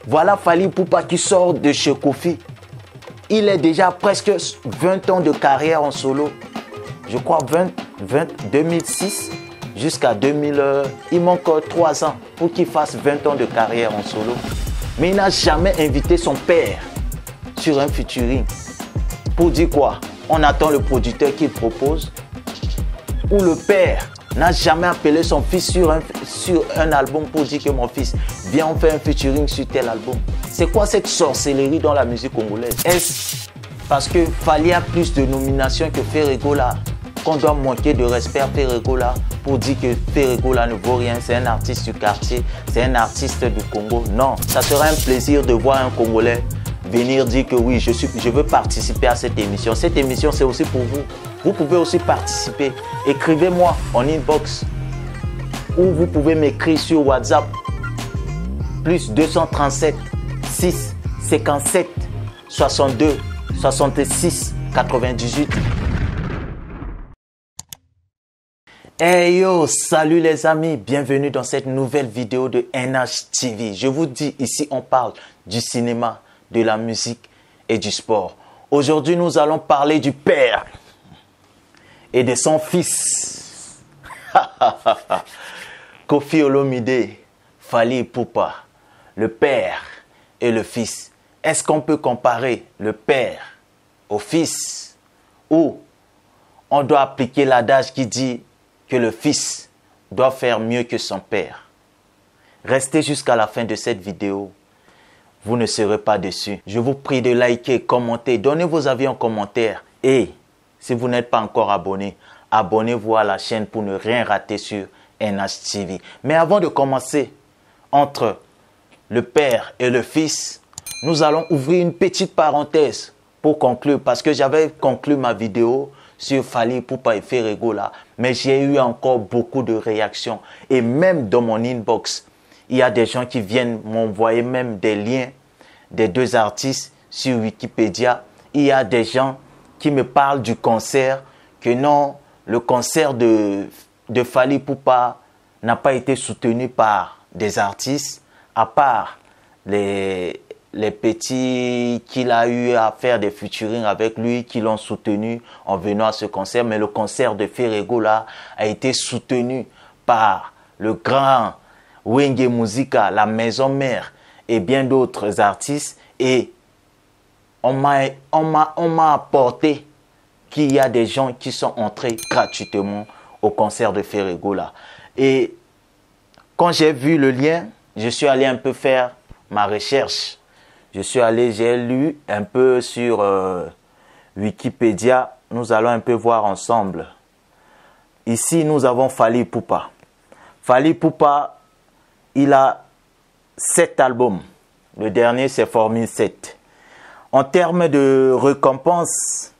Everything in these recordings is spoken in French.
Voilà Fally Ipupa qui sort de chez Kofi. Il est déjà presque 20 ans de carrière en solo. Je crois 2006 jusqu'à 2000. Il manque 3 ans pour qu'il fasse 20 ans de carrière en solo. Mais il n'a jamais invité son père sur un featuring. Pour dire quoi? On attend le producteur qui propose. Ou le père n'a jamais appelé son fils sur un album pour dire que mon fils, viens on fait un featuring sur tel album. C'est quoi cette sorcellerie dans la musique congolaise? Est-ce parce que Fally a plus de nominations que Ferregola qu'on doit manquer de respect à Ferregola pour dire que Ferregola ne vaut rien, c'est un artiste du quartier, c'est un artiste du Congo? Non, ça sera un plaisir de voir un Congolais venir dire que oui, je veux participer à cette émission. Cette émission, c'est aussi pour vous. Vous pouvez aussi participer. Écrivez-moi en inbox ou vous pouvez m'écrire sur WhatsApp plus 237 6 57 62 66 98. Hey yo, salut les amis, bienvenue dans cette nouvelle vidéo de NHTV. Je vous dis, ici on parle du cinéma, de la musique et du sport. Aujourd'hui, nous allons parler du père et de son fils. Koffi Olomide, Fally Ipupa, le père et le fils. Est-ce qu'on peut comparer le père au fils? Ou on doit appliquer l'adage qui dit que le fils doit faire mieux que son père? Restez jusqu'à la fin de cette vidéo. Vous ne serez pas déçus. Je vous prie de liker, commenter, donnez vos avis en commentaire. Et si vous n'êtes pas encore abonné, abonnez-vous à la chaîne pour ne rien rater sur NHTV. Mais avant de commencer, entre le père et le fils, nous allons ouvrir une petite parenthèse pour conclure. Parce que j'avais conclu ma vidéo sur Fally Ipupa et Ferregola. Mais j'ai eu encore beaucoup de réactions. Et même dans mon inbox, il y a des gens qui viennent m'envoyer même des liens des deux artistes sur Wikipédia. Il y a des gens qui me parlent du concert, que non, le concert de Fally Ipupa n'a pas été soutenu par des artistes, à part les petits qu'il a eu à faire des featuring avec lui, qui l'ont soutenu en venant à ce concert. Mais le concert de Ferregola a été soutenu par le grand Wenge Musica, la maison mère et bien d'autres artistes. Et on m'a apporté qu'il y a des gens qui sont entrés gratuitement au concert de Ferregola. Et quand j'ai vu le lien, je suis allé un peu faire ma recherche. J'ai lu un peu sur Wikipédia. Nous allons un peu voir ensemble. Ici, nous avons Fally Ipupa. Fally Ipupa, il a 7 albums. Le dernier, c'est Formule 7. En termes de récompense,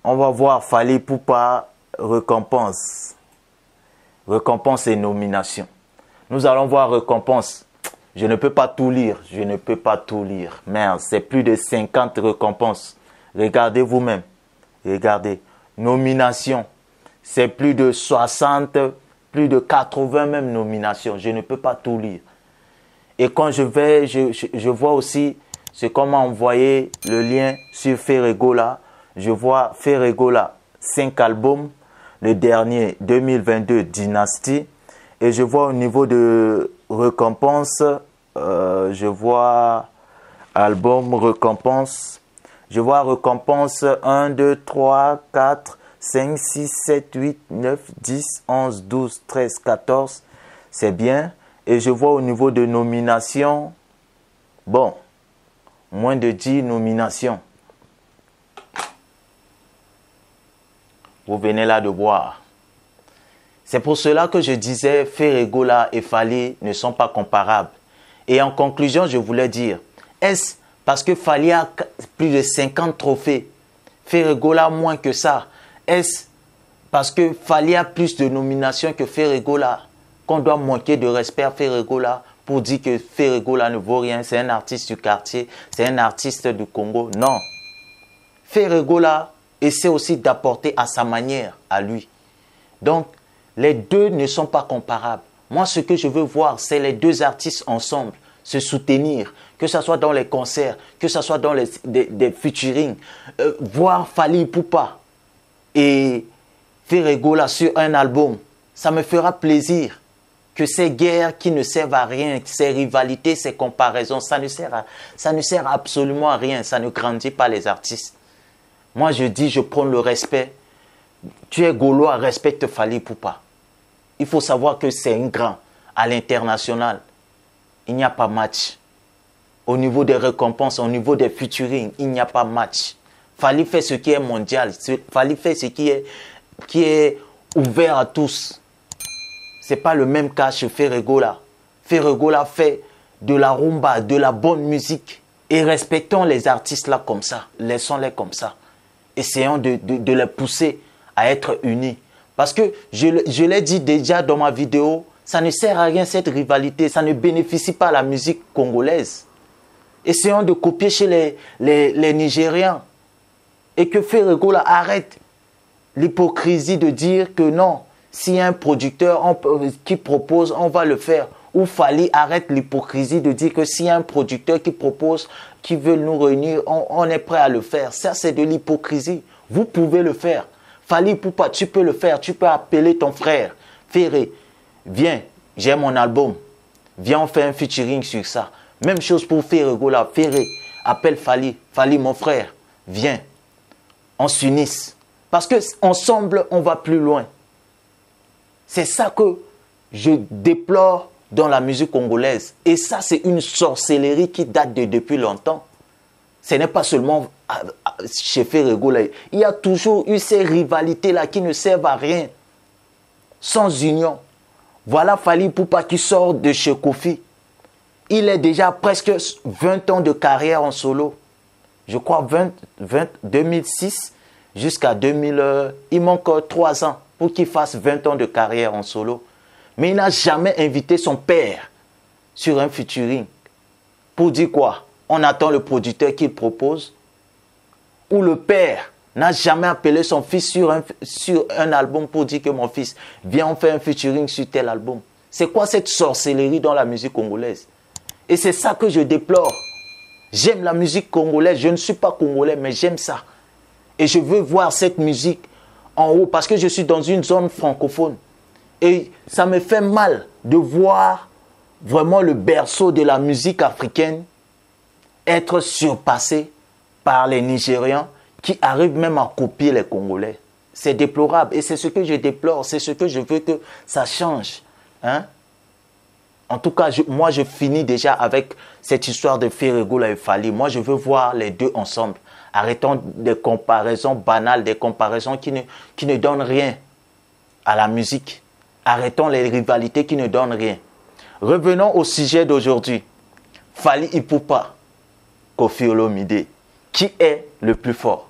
on va voir Fally Ipupa, récompense. Récompense et nomination. Nous allons voir récompense. Je ne peux pas tout lire. Merde, c'est plus de 50 récompenses. Regardez vous-même. Regardez. Nomination. C'est plus de 60, plus de 80 même nominations. Je ne peux pas tout lire. Et quand je vois aussi ce qu'on m'a envoyé le lien sur Ferregola. Je vois Ferregola, 5 albums. Le dernier, 2022, Dynasty. Et je vois au niveau de récompense, je vois album récompense. Je vois récompense 1, 2, 3, 4, 5, 6, 7, 8, 9, 10, 11, 12, 13, 14. C'est bien. Et je vois au niveau de nomination, bon, moins de 10 nominations. Vous venez là de voir. C'est pour cela que je disais Ferregola et Fally ne sont pas comparables. Et en conclusion, je voulais dire, est-ce parce que Fally a plus de 50 trophées, Ferregola moins que ça? Est-ce parce que Fally a plus de nominations que Ferregola qu'on doit manquer de respect à Ferregola pour dire que Ferregola ne vaut rien, c'est un artiste du quartier, c'est un artiste du Congo? Non. Ferregola essaie aussi d'apporter à sa manière, à lui. Donc, les deux ne sont pas comparables. Moi, ce que je veux voir, c'est les deux artistes ensemble se soutenir, que ce soit dans les concerts, que ce soit dans des featuring, voir Fally Ipupa et Ferregola sur un album, ça me fera plaisir. Que ces guerres qui ne servent à rien, ces rivalités, ces comparaisons, ça ne sert absolument à rien, ça ne grandit pas les artistes. Moi je dis, je prends le respect. Tu es Gaulois, respecte Fally Ipupa. Il faut savoir que c'est un grand à l'international. Il n'y a pas match. Au niveau des récompenses, au niveau des featuring, il n'y a pas match. Fally fait ce qui est mondial. Fally fait ce qui est ouvert à tous. Ce n'est pas le même cas chez Ferregola. Ferregola fait de la rumba, de la bonne musique. Et respectons les artistes là comme ça. Laissons-les comme ça. Essayons de les pousser à être unis. Parce que je l'ai dit déjà dans ma vidéo, ça ne sert à rien cette rivalité. Ça ne bénéficie pas à la musique congolaise. Essayons de copier chez les Nigérians. Et que Ferregola arrête l'hypocrisie de dire que non, s'il y a un producteur qui propose, on va le faire. Ou Fally arrête l'hypocrisie de dire que s'il y a un producteur qui propose, qui veut nous réunir, on est prêt à le faire. Ça, c'est de l'hypocrisie. Vous pouvez le faire. Fally Ipupa, tu peux le faire. Tu peux appeler ton frère. Ferré, viens, j'ai mon album. Viens, on fait un featuring sur ça. Même chose pour Ferregola. Ferré, appelle Fally. Fally, mon frère, viens. On s'unisse. Parce qu'ensemble, on va plus loin. C'est ça que je déplore dans la musique congolaise. Et ça, c'est une sorcellerie qui date de depuis longtemps. Ce n'est pas seulement chez Ferregola. Il y a toujours eu ces rivalités-là qui ne servent à rien. Sans union. Voilà Fally Ipupa qui sort de chez Kofi. Il est déjà presque 20 ans de carrière en solo. Je crois 2006 jusqu'à 2000. Il manque 3 ans pour qu'il fasse 20 ans de carrière en solo. Mais il n'a jamais invité son père sur un featuring. Pour dire quoi? On attend le producteur qu'il propose. Ou le père n'a jamais appelé son fils sur un album pour dire que mon fils, viens on fait un featuring sur tel album. C'est quoi cette sorcellerie dans la musique congolaise? Et c'est ça que je déplore. J'aime la musique congolaise. Je ne suis pas congolais, mais j'aime ça. Et je veux voir cette musique en haut parce que je suis dans une zone francophone. Et ça me fait mal de voir vraiment le berceau de la musique africaine être surpassé par les Nigérians qui arrivent même à copier les Congolais. C'est déplorable et c'est ce que je déplore, c'est ce que je veux que ça change. Hein? En tout cas, moi je finis déjà avec cette histoire de Ferregola et Fally. Moi je veux voir les deux ensemble. Arrêtons des comparaisons banales, des comparaisons qui ne donnent rien à la musique. Arrêtons les rivalités qui ne donnent rien. Revenons au sujet d'aujourd'hui. Fally Ipupa, Koffi Olomide. Qui est le plus fort?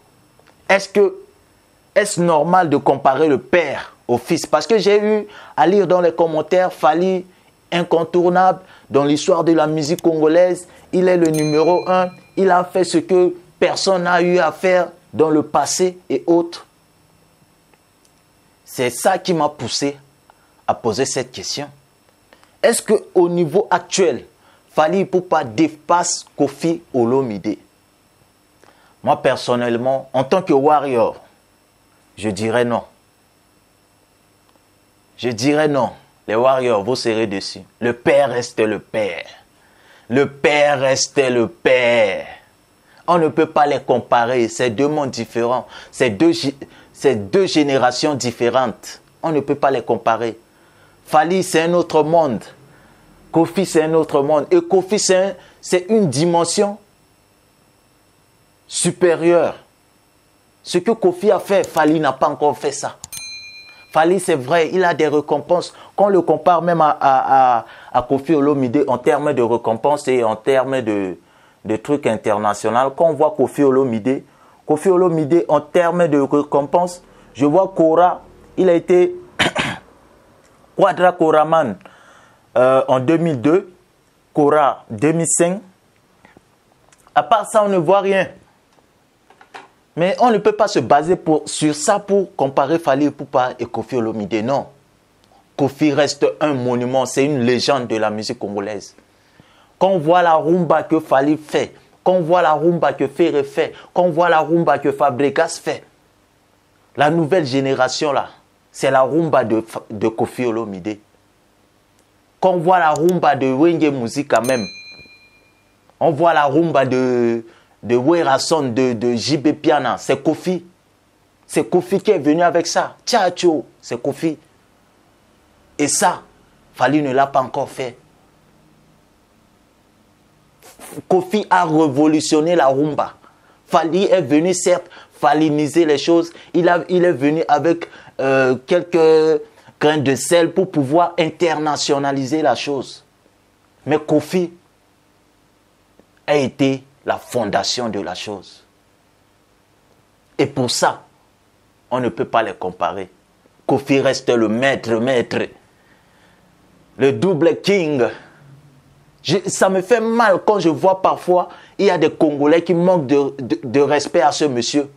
Est-ce normal de comparer le père au fils? Parce que j'ai eu à lire dans les commentaires, Fally, incontournable dans l'histoire de la musique congolaise. Il est le numéro 1. Il a fait ce que personne n'a eu à faire dans le passé et autres. C'est ça qui m'a poussé à poser cette question. Est-ce qu'au niveau actuel, Fally Ipupa dépasse Koffi Olomide? Moi, personnellement, en tant que warrior, je dirais non. Je dirais non. Les warriors, vous serez dessus. Le père reste le père. Le père reste le père. On ne peut pas les comparer. C'est deux mondes différents. C'est deux générations différentes. On ne peut pas les comparer. Fally, c'est un autre monde. Koffi, c'est un autre monde. Et Koffi, c'est une dimension supérieure. Ce que Koffi a fait, Fally n'a pas encore fait ça. Fally, c'est vrai, il a des récompenses. Quand on le compare même à Koffi Olomide en termes de récompenses et en termes de trucs internationaux, quand on voit Koffi Olomide en termes de récompenses, je vois Kora, il a été Quadra Koraman en 2002, Kora 2005. À part ça, on ne voit rien. Mais on ne peut pas se baser sur ça pour comparer Fally Ipupa et Koffi Olomide. Non. Koffi reste un monument, c'est une légende de la musique congolaise. quand on voit la rumba que Fally fait, quand on voit la rumba que Ferré fait, quand on voit la rumba que Fabregas fait, la nouvelle génération là, c'est la rumba de Koffi Olomide. Quand on voit la rumba de Wenge Musica même, on voit la rumba de Werason, de JB Piana, c'est Koffi. C'est Koffi qui est venu avec ça. Tchatcho, c'est Koffi. Et ça, Fally ne l'a pas encore fait. Koffi a révolutionné la rumba. Fally est venu, certes, falliniser les choses. Il est venu avec quelques grains de sel pour pouvoir internationaliser la chose. Mais Koffi a été la fondation de la chose. Et pour ça, on ne peut pas les comparer. Koffi reste le maître. Le double king. Ça me fait mal quand je vois parfois, il y a des Congolais qui manquent de respect à ce monsieur.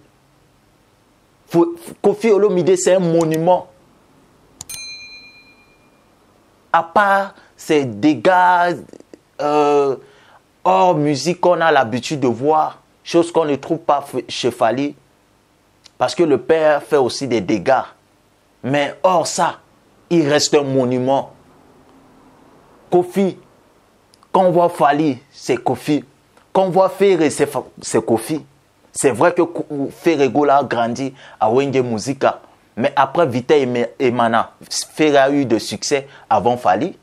Koffi Olomide, c'est un monument. À part ces dégâts hors musique qu'on a l'habitude de voir, chose qu'on ne trouve pas chez Fally, parce que le père fait aussi des dégâts. Mais hors ça, il reste un monument. Koffi, quand on voit Fally, c'est Koffi. Quand on voit Ferré, c'est Koffi. C'est vrai que Ferré a grandi à Wenge Musica. Mais après Vita et Mana, Ferré a eu de succès avant Fally.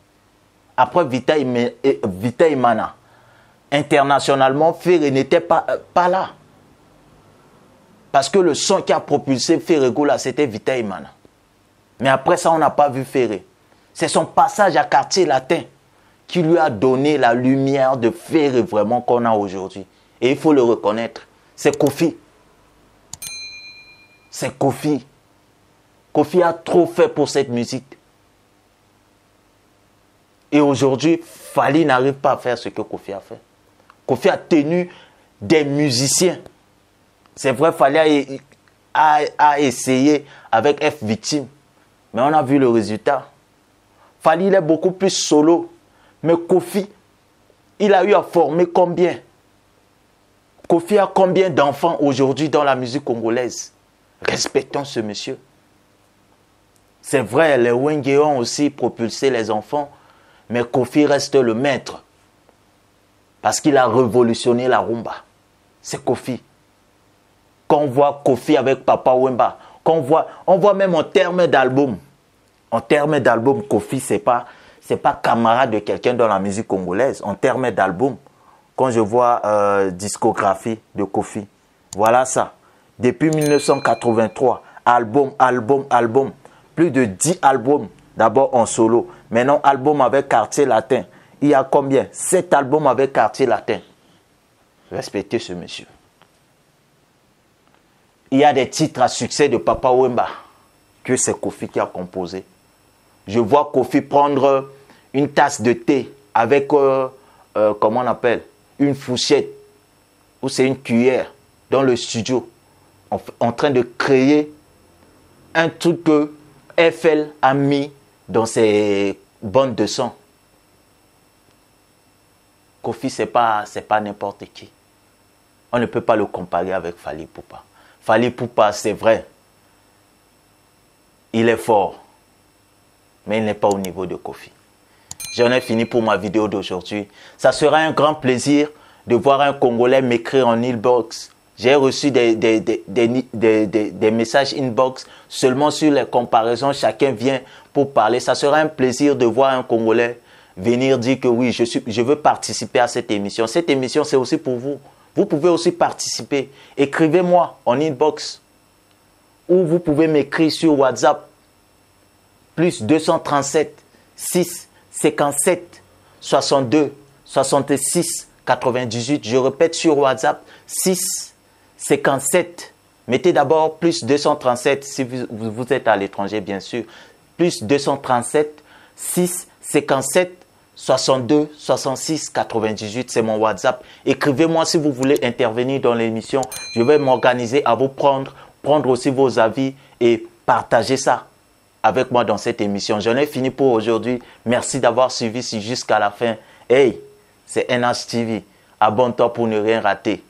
Après Vita et Mana, internationalement, Ferré n'était pas là. Parce que le son qui a propulsé Ferré là, c'était Vita et Mana. Mais après ça, on n'a pas vu Ferré. C'est son passage à Quartier Latin qui lui a donné la lumière de Ferré vraiment qu'on a aujourd'hui. Et il faut le reconnaître. C'est Koffi. C'est Koffi. Koffi a trop fait pour cette musique. Et aujourd'hui, Fally n'arrive pas à faire ce que Koffi a fait. Koffi a tenu des musiciens. C'est vrai, Fally a essayé avec F Victime. Mais on a vu le résultat. Fally, il est beaucoup plus solo. Mais Koffi, il a eu à former combien? Koffi a combien d'enfants aujourd'hui dans la musique congolaise? Respectons ce monsieur. C'est vrai, les Wenge ont aussi propulsé les enfants, mais Koffi reste le maître. Parce qu'il a révolutionné la rumba. C'est Koffi. Quand on voit Koffi avec Papa Wemba, quand on voit même en termes d'album. En termes d'album, Koffi, c'est pas camarade de quelqu'un dans la musique congolaise. En termes d'album, quand je vois discographie de Koffi, voilà ça. Depuis 1983, album. Plus de 10 albums, d'abord en solo. Maintenant, album avec Quartier Latin. Il y a combien? 7 albums avec Quartier Latin. Respectez ce monsieur. Il y a des titres à succès de Papa Wemba que c'est Koffi qui a composé. Je vois Koffi prendre une tasse de thé avec, comment on appelle, une fourchette ou c'est une cuillère dans le studio en train de créer un truc que FL a mis dans ses bandes de son. Koffi, c'est pas n'importe qui. On ne peut pas le comparer avec Fally Ipupa. Fally Ipupa, c'est vrai. Il est fort. Mais il n'est pas au niveau de Koffi. J'en ai fini pour ma vidéo d'aujourd'hui. Ça sera un grand plaisir de voir un Congolais m'écrire en inbox. J'ai reçu des messages inbox seulement sur les comparaisons. Chacun vient pour parler. Ça sera un plaisir de voir un Congolais venir dire que oui, je veux participer à cette émission. Cette émission, c'est aussi pour vous. Vous pouvez aussi participer. Écrivez-moi en inbox. Ou vous pouvez m'écrire sur WhatsApp. Plus 237 6 57 62 66 98. Je répète sur WhatsApp 6 57. Mettez d'abord plus 237 si vous êtes à l'étranger bien sûr. Plus 237 6 57 62 66 98. C'est mon WhatsApp. Écrivez-moi si vous voulez intervenir dans l'émission. Je vais m'organiser à vous prendre aussi vos avis et partager ça avec moi dans cette émission. J'en ai fini pour aujourd'hui. Merci d'avoir suivi jusqu'à la fin. Hey, c'est NH TV. Abonne-toi pour ne rien rater.